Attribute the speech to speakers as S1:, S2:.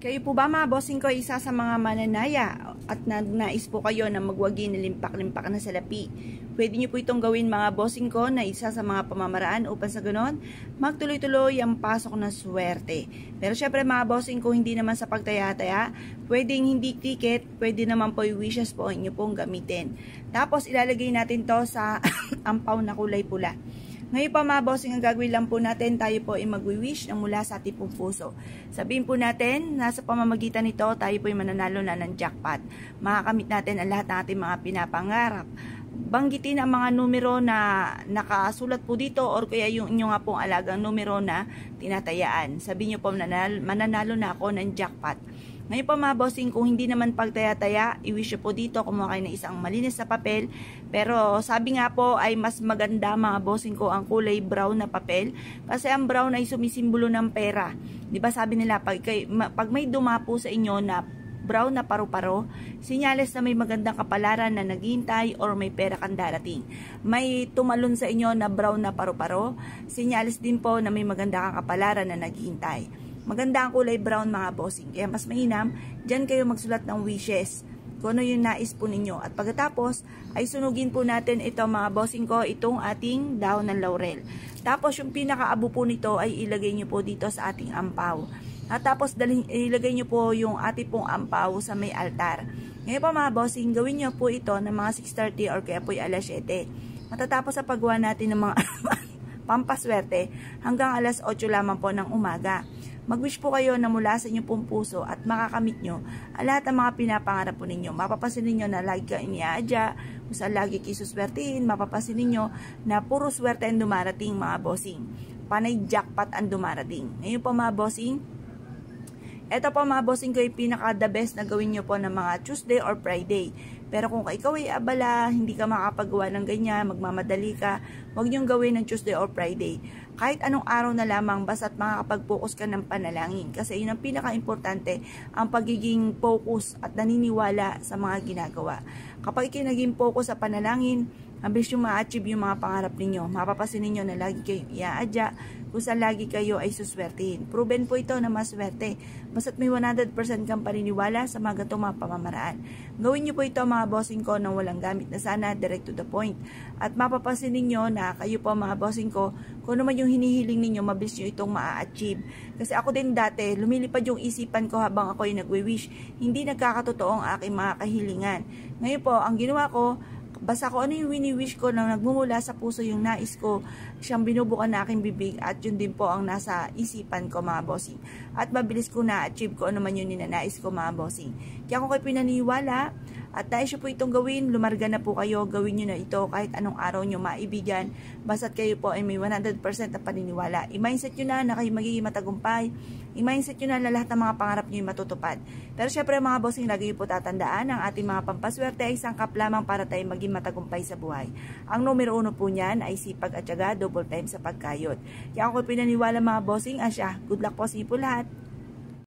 S1: Kayo po ba mga bossing ko isa sa mga mananaya at nais po kayo na magwagi na limpak-limpak na salapi? Pwede nyo po itong gawin mga bossing ko na isa sa mga pamamaraan upang sa ganon magtuloy-tuloy ang pasok na swerte. Pero syempre mga bossing ko hindi naman sa pagtaya-taya, pwedeng hindi ticket, pwede naman po yung wishes po inyo pong gamitin. Tapos ilalagay natin to sa ampaw na kulay pula. Ngayon pa mga bossing, ang gagawin lang po natin, tayo po ay magwi-wish ng mula sa ating pong puso. Sabihin po natin, nasa pamamagitan nito, tayo po ay mananalo na ng jackpot. Makakamit natin ang lahat ng ating mga pinapangarap. Banggitin ang mga numero na nakasulat po dito or kaya yung inyo nga pong alagang numero na tinatayaan. Sabihin nyo po, mananalo na ako ng jackpot. Ngayon po mga bossing, kung hindi naman pagtaya-taya, i-wish po dito, kumuha kayo ng isang malinis na papel. Pero sabi nga po ay mas maganda mga bossing ko ang kulay brown na papel. Kasi ang brown ay sumisimbolo ng pera. Diba sabi nila, pag may dumapo sa inyo na brown na paru-paro, sinyales na may magandang kapalaran na naghihintay or may pera kang darating. May tumalon sa inyo na brown na paru-paro, sinyales din po na may maganda kang kapalaran na naghihintay. Maganda ang kulay brown mga bossing. Kaya mas mainam, dyan kayo magsulat ng wishes. Kung ano yung nais po ninyo. At pagkatapos, ay sunugin po natin ito mga bossing ko, itong ating dahon ng laurel. Tapos yung pinakaabo po nito ay ilagay nyo po dito sa ating ampaw. At tapos ilagay nyo po yung ating pong ampaw sa may altar. Ngayon po mga bossing, gawin nyo po ito ng mga 6:30 or kaya po alas 7. Matatapos sa paggawa natin ng mga pampaswerte hanggang alas 8 lamang po ng umaga. Mag-wish po kayo na mula sa inyong pong puso at makakamit nyo ang lahat ng mga pinapangarap po ninyo. Mapapasin ninyo na lagi ka iniaadya, kung saan lagi kisuswertihin, mapapasin ninyo na puro swerte ang dumarating mga bossing. Panay jackpot ang dumarating. Ngayon po mga bossing, ito po mga bossing ko yung pinaka the best na gawin nyo po ng mga Tuesday or Friday. Pero kung ikaw ay abala, hindi ka makapagawa ng ganyan, magmamadali ka, huwag nyo gawin ng Tuesday or Friday. Kahit anong araw na lamang, basta't makakapag-focus ka ng panalangin. Kasi yun ang pinaka-importante, ang pagiging focus at naniniwala sa mga ginagawa. Kapag kayo naging focus sa panalangin, mabilis yung ma-achieve yung mga pangarap ninyo. Mapapasin ninyo na lagi kayong iaadya, kung saan lagi kayo ay suswertihin. Proven po ito na maswerte. Basta't may 100% kang paniniwala sa mga gatong mga pamamaraan. Gawin nyo po ito mga bossing ko nang walang gamit na sana, direct to the point. At mapapasin ninyo na kayo po mga bossing ko, kung naman yung hinihiling ninyo, mabilis nyo itong ma-achieve. Kasi ako din dati, lumilipad yung isipan ko habang ako ay nagwi-wish. Hindi nagkakatotoo ang aking mga kahilingan. Ngayon po, ang ginawa ko, basta ko ano yung wini-wish ko na nagmumula sa puso yung nais ko, siyang binubukan na aking bibig at yun din po ang nasa isipan ko mga bossing. At mabilis ko na-achieve ko ano man yung ninanais ko mga bossing. Kaya kung kayo pinaniwala at nais nyo po itong gawin, lumarga na po kayo, gawin nyo na ito kahit anong araw nyo maibigan. Basta't kayo po ay may 100% na paniniwala. I-mindset nyo na kayo magiging matagumpay. I-mindset nyo na lahat ng mga pangarap nyo yung matutupad. Pero syempre mga bossing, lagi nyo po tatandaan ang ating mga pampaswerte ay sangkap lamang para tayo maging matagumpay sa buhay. Ang numero 1 po niyan ay sipag at syaga, double time sa pagkayod. Kaya ako pinaniwala mga bossing, asya, good luck po sa inyo po lahat.